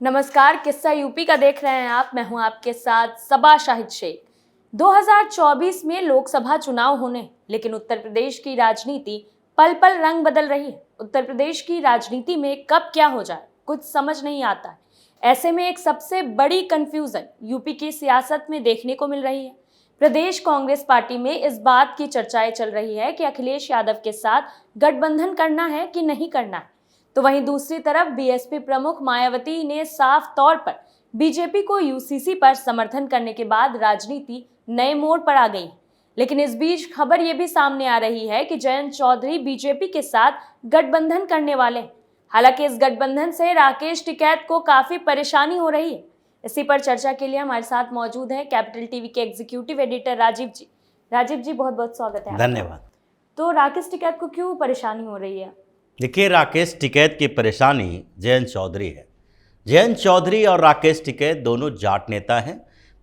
नमस्कार, किस्सा यूपी का देख रहे हैं आप। मैं हूं आपके साथ सबा शाहिद शेख। 2024 में लोकसभा चुनाव होने, लेकिन उत्तर प्रदेश की राजनीति पल पल रंग बदल रही है। उत्तर प्रदेश की राजनीति में कब क्या हो जाए कुछ समझ नहीं आता है। ऐसे में एक सबसे बड़ी कंफ्यूजन यूपी की सियासत में देखने को मिल रही है। प्रदेश कांग्रेस पार्टी में इस बात की चर्चाएं चल रही है कि अखिलेश यादव के साथ गठबंधन करना है कि नहीं करना है। तो वहीं दूसरी तरफ बीएसपी प्रमुख मायावती ने साफ तौर पर बीजेपी को यूसीसी पर समर्थन करने के बाद राजनीति नए मोड़ पर आ गई। लेकिन इस बीच खबर यह भी सामने आ रही है कि जयंत चौधरी बीजेपी के साथ गठबंधन करने वाले हैं। हालांकि इस गठबंधन से राकेश टिकैत को काफी परेशानी हो रही है। इसी पर चर्चा के लिए हमारे साथ मौजूद है कैपिटल टीवी के एग्जीक्यूटिव एडिटर राजीव जी। राजीव जी, बहुत बहुत स्वागत है। धन्यवाद। तो राकेश टिकैत को क्यों परेशानी हो रही है? देखिए, राकेश टिकैत की परेशानी जयंत चौधरी है। जयंत चौधरी और राकेश टिकैत दोनों जाट नेता हैं।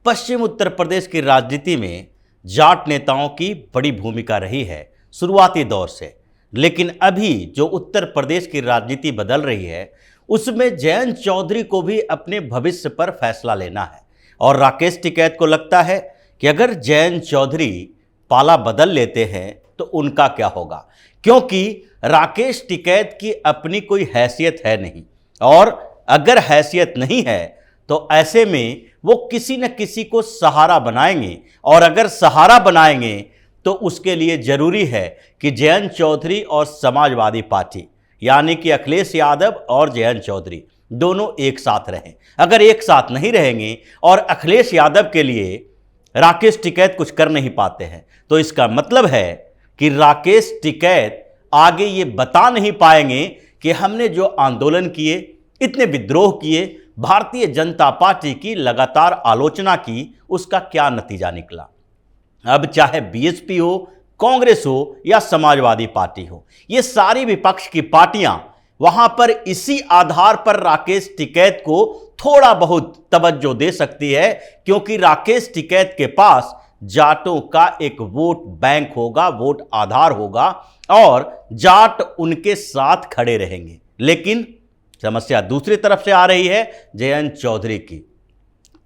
पश्चिम उत्तर प्रदेश की राजनीति में जाट नेताओं की बड़ी भूमिका रही है शुरुआती दौर से, लेकिन अभी जो उत्तर प्रदेश की राजनीति बदल रही है उसमें जयंत चौधरी को भी अपने भविष्य पर फैसला लेना है। और राकेश टिकैत को लगता है कि अगर जयंत चौधरी पाला बदल लेते हैं तो उनका क्या होगा, क्योंकि राकेश टिकैत की अपनी कोई हैसियत है नहीं, और अगर हैसियत नहीं है तो ऐसे में वो किसी न किसी को सहारा बनाएंगे, और अगर सहारा बनाएंगे तो उसके लिए ज़रूरी है कि जयंत चौधरी और समाजवादी पार्टी यानी कि अखिलेश यादव और जयंत चौधरी दोनों एक साथ रहें। अगर एक साथ नहीं रहेंगे और अखिलेश यादव के लिए राकेश टिकैत कुछ कर नहीं पाते हैं तो इसका मतलब है कि राकेश टिकैत आगे ये बता नहीं पाएंगे कि हमने जो आंदोलन किए, इतने विद्रोह किए, भारतीय जनता पार्टी की लगातार आलोचना की, उसका क्या नतीजा निकला। अब चाहे बीएसपी हो, कांग्रेस हो या समाजवादी पार्टी हो, ये सारी विपक्ष की पार्टियां वहां पर इसी आधार पर राकेश टिकैत को थोड़ा बहुत तवज्जो दे सकती है, क्योंकि राकेश टिकैत के पास जाटों का एक वोट बैंक होगा, वोट आधार होगा, और जाट उनके साथ खड़े रहेंगे। लेकिन समस्या दूसरी तरफ से आ रही है जयंत चौधरी की।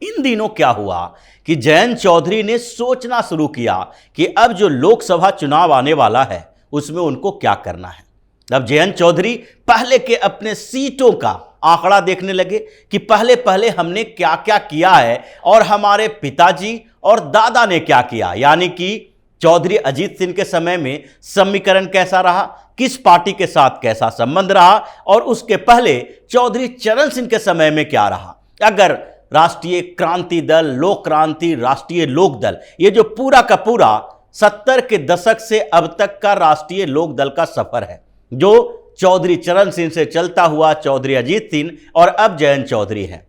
इन दिनों क्या हुआ कि जयंत चौधरी ने सोचना शुरू किया कि अब जो लोकसभा चुनाव आने वाला है उसमें उनको क्या करना है। अब जयंत चौधरी पहले के अपने सीटों का आंकड़ा देखने लगे कि पहले पहले हमने क्या क्या किया है और हमारे पिताजी और दादा ने क्या किया, यानी कि चौधरी अजीत सिंह के समय में समीकरण कैसा रहा, किस पार्टी के साथ कैसा संबंध रहा, और उसके पहले चौधरी चरण सिंह के समय में क्या रहा। अगर राष्ट्रीय क्रांति दल, लोक क्रांति, राष्ट्रीय लोक दल, ये जो पूरा का पूरा 70 के दशक से अब तक का राष्ट्रीय लोक दल का सफर है, जो चौधरी चरण सिंह से चलता हुआ चौधरी अजीत सिंह और अब जयंत चौधरी है।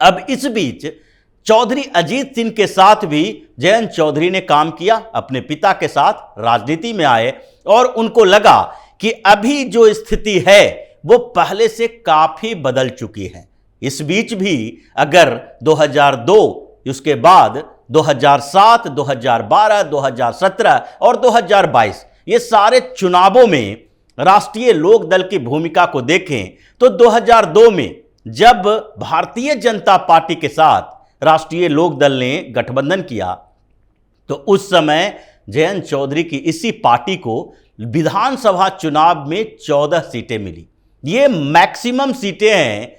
अब इस बीच चौधरी अजीत सिंह के साथ भी जयंत चौधरी ने काम किया, अपने पिता के साथ राजनीति में आए, और उनको लगा कि अभी जो स्थिति है वो पहले से काफी बदल चुकी है। इस बीच भी अगर 2002, उसके बाद 2007, 2012, 2017 और 2022 ये सारे चुनावों में राष्ट्रीय लोक दल की भूमिका को देखें तो 2002 में जब भारतीय जनता पार्टी के साथ राष्ट्रीय लोक दल ने गठबंधन किया तो उस समय जयंत चौधरी की इसी पार्टी को विधानसभा चुनाव में 14 सीटें मिली। ये मैक्सिमम सीटें हैं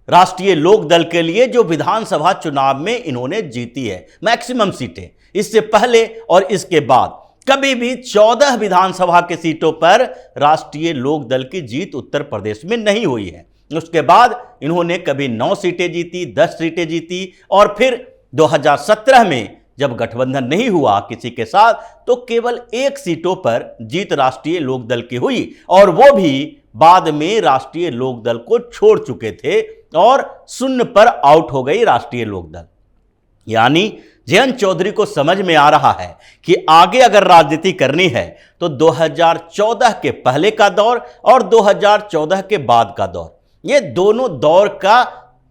राष्ट्रीय लोक दल के लिए जो विधानसभा चुनाव में इन्होंने जीती है, मैक्सिमम सीटें। इससे पहले और इसके बाद कभी भी 14 विधानसभा के सीटों पर राष्ट्रीय लोक दल की जीत उत्तर प्रदेश में नहीं हुई है। उसके बाद इन्होंने कभी 9 सीटें जीती, 10 सीटें जीती, और फिर 2017 में जब गठबंधन नहीं हुआ किसी के साथ तो केवल 1 सीटों पर जीत राष्ट्रीय लोक दल की हुई, और वो भी बाद में राष्ट्रीय लोक दल को छोड़ चुके थे और शून्य पर आउट हो गई राष्ट्रीय लोक दल। यानी जयंत चौधरी को समझ में आ रहा है कि आगे अगर राजनीति करनी है तो 2014 के पहले का दौर और 2014 के बाद का दौर, ये दोनों दौर का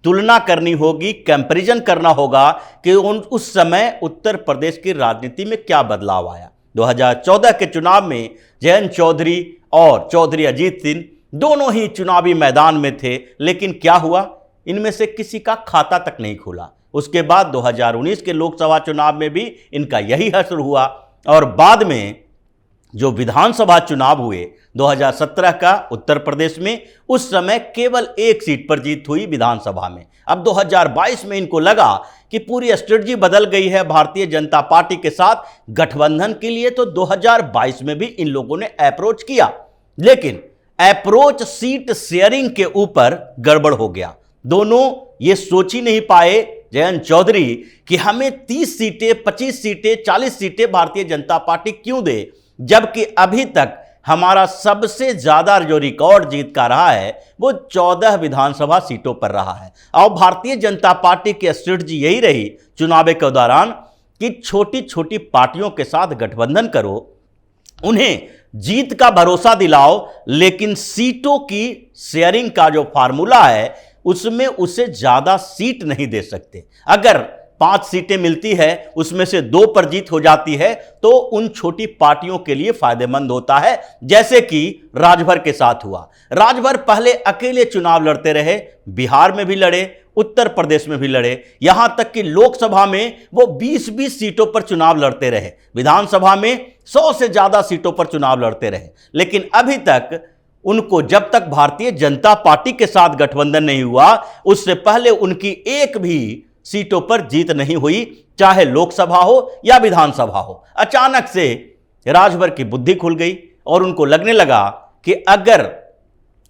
तुलना करनी होगी, कंपैरिजन करना होगा कि उस समय उत्तर प्रदेश की राजनीति में क्या बदलाव आया। 2014 के चुनाव में जयंत चौधरी और चौधरी अजीत सिंह दोनों ही चुनावी मैदान में थे, लेकिन क्या हुआ, इनमें से किसी का खाता तक नहीं खुला। उसके बाद 2019 के लोकसभा चुनाव में भी इनका यही हश्र हुआ और बाद में जो विधानसभा चुनाव हुए 2017 का उत्तर प्रदेश में, उस समय केवल एक सीट पर जीत हुई विधानसभा में। अब 2022 में इनको लगा कि पूरी स्ट्रेटजी बदल गई है भारतीय जनता पार्टी के साथ गठबंधन के लिए, तो 2022 में भी इन लोगों ने अप्रोच किया, लेकिन अप्रोच सीट शेयरिंग के ऊपर गड़बड़ हो गया। दोनों ये सोच ही नहीं पाए, जयंत चौधरी, कि हमें 30 सीटें, 25 सीटें, 40 सीटें भारतीय जनता पार्टी क्यों दे, जबकि अभी तक हमारा सबसे ज्यादा जो रिकॉर्ड जीत का रहा है वो 14 विधानसभा सीटों पर रहा है। और भारतीय जनता पार्टी की स्ट्रेटजी यही रही चुनाव के दौरान कि छोटी छोटी पार्टियों के साथ गठबंधन करो, उन्हें जीत का भरोसा दिलाओ, लेकिन सीटों की शेयरिंग का जो फार्मूला है उसमें उसे ज्यादा सीट नहीं दे सकते। अगर 5 सीटें मिलती है, उसमें से 2 पर जीत हो जाती है, तो उन छोटी पार्टियों के लिए फायदेमंद होता है, जैसे कि राजभर के साथ हुआ। राजभर पहले अकेले चुनाव लड़ते रहे, बिहार में भी लड़े, उत्तर प्रदेश में भी लड़े, यहां तक कि लोकसभा में वो 20-20 सीटों पर चुनाव लड़ते रहे, विधानसभा में 100 से ज्यादा सीटों पर चुनाव लड़ते रहे। लेकिन अभी तक उनको, जब तक भारतीय जनता पार्टी के साथ गठबंधन नहीं हुआ, उससे पहले उनकी एक भी सीटों पर जीत नहीं हुई, चाहे लोकसभा हो या विधानसभा हो। अचानक से राजभर की बुद्धि खुल गई और उनको लगने लगा कि अगर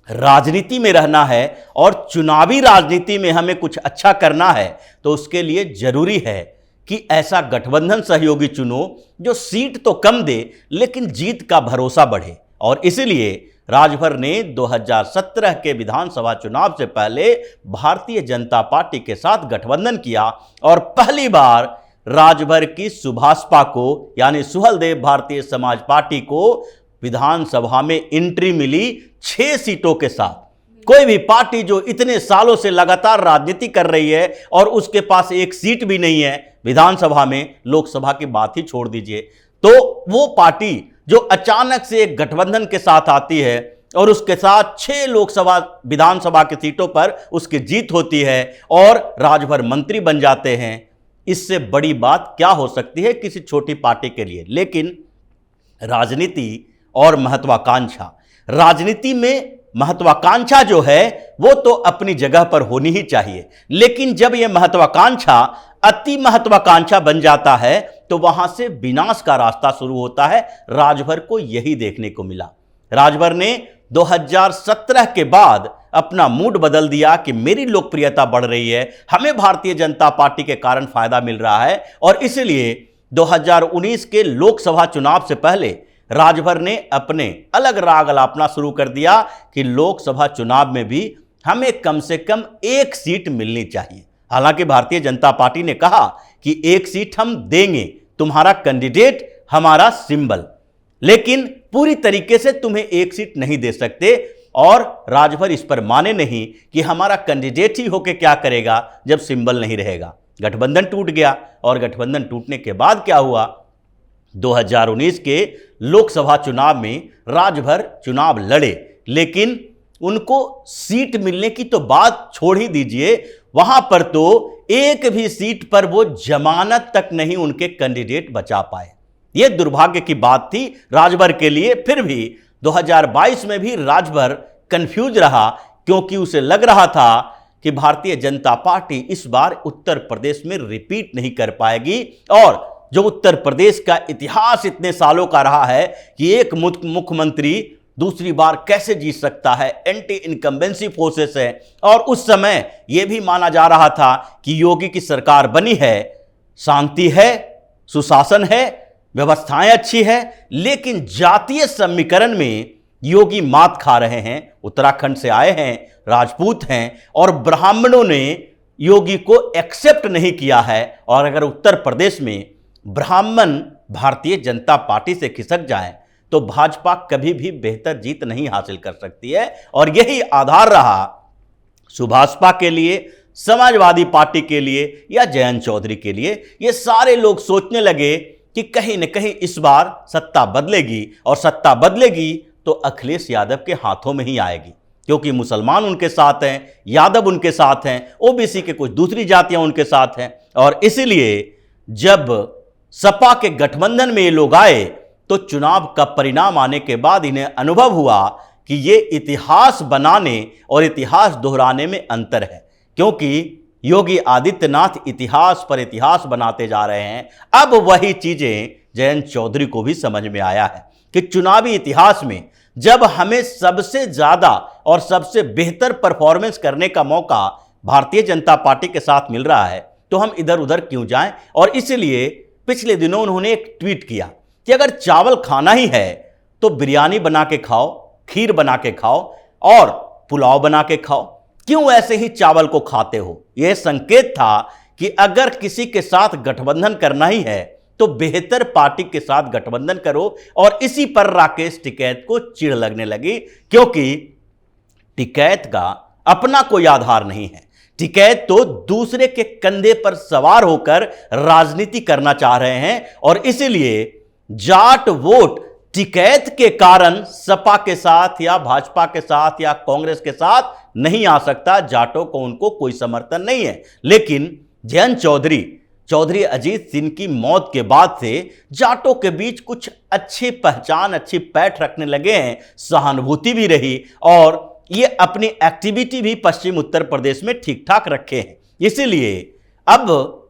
राजनीति में रहना है और चुनावी राजनीति में हमें कुछ अच्छा करना है, तो उसके लिए जरूरी है कि ऐसा गठबंधन सहयोगी चुनो जो सीट तो कम दे लेकिन जीत का भरोसा बढ़े। और इसलिए राजभर ने 2017 के विधानसभा चुनाव से पहले भारतीय जनता पार्टी के साथ गठबंधन किया और पहली बार राजभर की सुभाषपा को, यानी सुहलदेव भारतीय समाज पार्टी को विधानसभा में एंट्री मिली 6 सीटों के साथ। कोई भी पार्टी जो इतने सालों से लगातार राजनीति कर रही है और उसके पास एक सीट भी नहीं है विधानसभा में, लोकसभा की बात ही छोड़ दीजिए, तो वो पार्टी जो अचानक से एक गठबंधन के साथ आती है और उसके साथ 6 लोकसभा विधानसभा की सीटों पर उसकी जीत होती है और राजभर मंत्री बन जाते हैं, इससे बड़ी बात क्या हो सकती है किसी छोटी पार्टी के लिए। लेकिन राजनीति और महत्वाकांक्षा, राजनीति में महत्वाकांक्षा जो है वो तो अपनी जगह पर होनी ही चाहिए, लेकिन जब यह महत्वाकांक्षा अति महत्वाकांक्षा बन जाता है तो वहां से विनाश का रास्ता शुरू होता है। राजभर को यही देखने को मिला। राजभर ने 2017 के बाद अपना मूड बदल दिया कि मेरी लोकप्रियता बढ़ रही है, हमें भारतीय जनता पार्टी के कारण फायदा मिल रहा है, और इसलिए 2019 के लोकसभा चुनाव से पहले राजभर ने अपने अलग राग अलापना शुरू कर दिया कि लोकसभा चुनाव में भी हमें कम से कम 1 सीट मिलनी चाहिए। हालांकि भारतीय जनता पार्टी ने कहा कि 1 सीट हम देंगे, तुम्हारा कैंडिडेट हमारा सिंबल, लेकिन पूरी तरीके से तुम्हें 1 सीट नहीं दे सकते। और राजभर इस पर माने नहीं कि हमारा कैंडिडेट ही होके क्या करेगा जब सिंबल नहीं रहेगा। गठबंधन टूट गया और गठबंधन टूटने के बाद क्या हुआ, 2019 के लोकसभा चुनाव में राजभर चुनाव लड़े, लेकिन उनको सीट मिलने की तो बात छोड़ ही दीजिए, वहां पर तो एक भी सीट पर वो जमानत तक नहीं उनके कैंडिडेट बचा पाए। यह दुर्भाग्य की बात थी राजभर के लिए। फिर भी 2022 में भी राजभर कंफ्यूज रहा, क्योंकि उसे लग रहा था कि भारतीय जनता पार्टी इस बार उत्तर प्रदेश में रिपीट नहीं कर पाएगी, और जो उत्तर प्रदेश का इतिहास इतने सालों का रहा है कि एक मुख्यमंत्री दूसरी बार कैसे जीत सकता है, एंटी इनकम्बेंसी फोर्सेस है, और उस समय यह भी माना जा रहा था कि योगी की सरकार बनी है, शांति है, सुशासन है, व्यवस्थाएं अच्छी है, लेकिन जातीय समीकरण में योगी मात खा रहे हैं। उत्तराखंड से आए हैं, राजपूत हैं, और ब्राह्मणों ने योगी को एक्सेप्ट नहीं किया है। और अगर उत्तर प्रदेश में ब्राह्मण भारतीय जनता पार्टी से खिसक जाए तो भाजपा कभी भी बेहतर जीत नहीं हासिल कर सकती है। और यही आधार रहा सुभाषपा के लिए, समाजवादी पार्टी के लिए या जयंत चौधरी के लिए। ये सारे लोग सोचने लगे कि कहीं न कहीं इस बार सत्ता बदलेगी, और सत्ता बदलेगी तो अखिलेश यादव के हाथों में ही आएगी। क्योंकि मुसलमान उनके साथ हैं, यादव उनके साथ हैं, ओबीसी के कुछ दूसरी जातियां उनके साथ हैं। और इसलिए जब सपा के गठबंधन में ये लोग आए तो चुनाव का परिणाम आने के बाद इन्हें अनुभव हुआ कि ये इतिहास बनाने और इतिहास दोहराने में अंतर है, क्योंकि योगी आदित्यनाथ इतिहास पर इतिहास बनाते जा रहे हैं। अब वही चीजें जयंत चौधरी को भी समझ में आया है कि चुनावी इतिहास में जब हमें सबसे ज्यादा और सबसे बेहतर परफॉर्मेंस करने का मौका भारतीय जनता पार्टी के साथ मिल रहा है तो हम इधर उधर क्यों जाएं। और इसलिए पिछले दिनों उन्होंने एक ट्वीट किया कि अगर चावल खाना ही है तो बिरयानी बना के खाओ, खीर बना के खाओ और पुलाव बना के खाओ, क्यों ऐसे ही चावल को खाते हो। यह संकेत था कि अगर किसी के साथ गठबंधन करना ही है तो बेहतर पार्टी के साथ गठबंधन करो। और इसी पर राकेश टिकैत को चिढ़ लगने लगी, क्योंकि टिकैत का अपना कोई आधार नहीं है। टिकैत तो दूसरे के कंधे पर सवार होकर राजनीति करना चाह रहे हैं और इसलिए जाट वोट टिकैत के कारण सपा के साथ या भाजपा के साथ या कांग्रेस के साथ नहीं आ सकता। जाटों को उनको कोई समर्थन नहीं है। लेकिन जयंत चौधरी अजीत सिंह की मौत के बाद से जाटों के बीच कुछ अच्छी पहचान, अच्छी पैठ रखने लगे हैं, सहानुभूति भी रही और ये अपनी एक्टिविटी भी पश्चिम उत्तर प्रदेश में ठीक ठाक रखे हैं। इसीलिए अब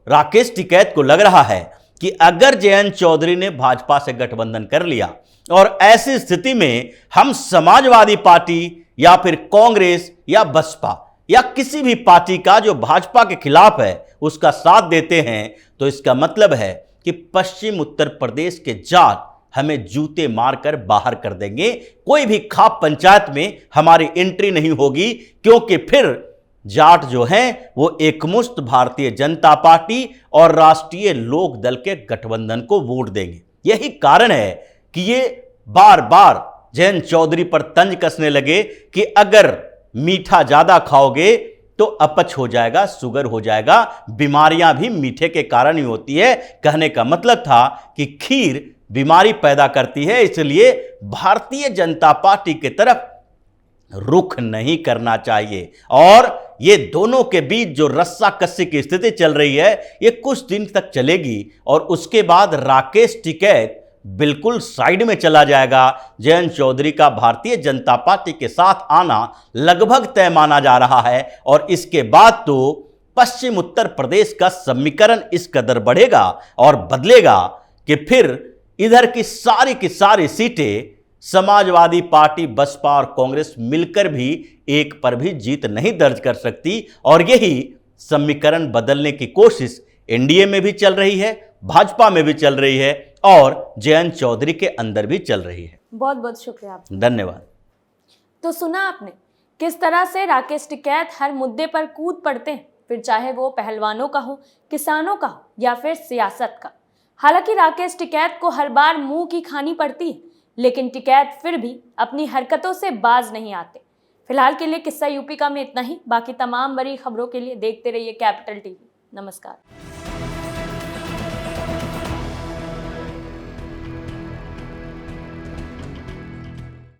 राकेश टिकैत को लग रहा है कि अगर जयंत चौधरी ने भाजपा से गठबंधन कर लिया और ऐसी स्थिति में हम समाजवादी पार्टी या फिर कांग्रेस या बसपा या किसी भी पार्टी का जो भाजपा के खिलाफ है उसका साथ देते हैं तो इसका मतलब है कि पश्चिम उत्तर प्रदेश के जाट हमें जूते मारकर बाहर कर देंगे। कोई भी खाप पंचायत में हमारी एंट्री नहीं होगी, क्योंकि फिर जाट जो हैं वो एकमुश्त भारतीय जनता पार्टी और राष्ट्रीय लोक दल के गठबंधन को वोट देंगे। यही कारण है कि ये बार बार जयंत चौधरी पर तंज कसने लगे कि अगर मीठा ज्यादा खाओगे तो अपच हो जाएगा, शुगर हो जाएगा, बीमारियां भी मीठे के कारण ही होती है। कहने का मतलब था कि खीर बीमारी पैदा करती है, इसलिए भारतीय जनता पार्टी की तरफ रुख नहीं करना चाहिए। और ये दोनों के बीच जो रस्सा कस्सी की स्थिति चल रही है ये कुछ दिन तक चलेगी और उसके बाद राकेश टिकैत बिल्कुल साइड में चला जाएगा। जयंत चौधरी का भारतीय जनता पार्टी के साथ आना लगभग तय माना जा रहा है और इसके बाद तो पश्चिम उत्तर प्रदेश का समीकरण इस कदर बढ़ेगा और बदलेगा कि फिर इधर की सारी सीटें समाजवादी पार्टी, बसपा और कांग्रेस मिलकर भी एक पर भी जीत नहीं दर्ज कर सकती। और यही समीकरण बदलने की कोशिश एनडीए में भी चल रही है, भाजपा में भी चल रही है और जयंत चौधरी के अंदर भी चल रही है। बहुत बहुत शुक्रिया आपका। धन्यवाद। तो सुना आपने किस तरह से राकेश टिकैत हर मुद्दे पर कूद पड़ते हैं, फिर चाहे वो पहलवानों का हो, किसानों का हो या फिर सियासत का। हालांकि राकेश टिकैत को हर बार मुंह की खानी पड़ती है, लेकिन टिकैत फिर भी अपनी हरकतों से बाज नहीं आते। फिलहाल के लिए किस्सा यूपी का में इतना ही। बाकी तमाम बड़ी खबरों के लिए देखते रहिए कैपिटल टीवी। नमस्कार।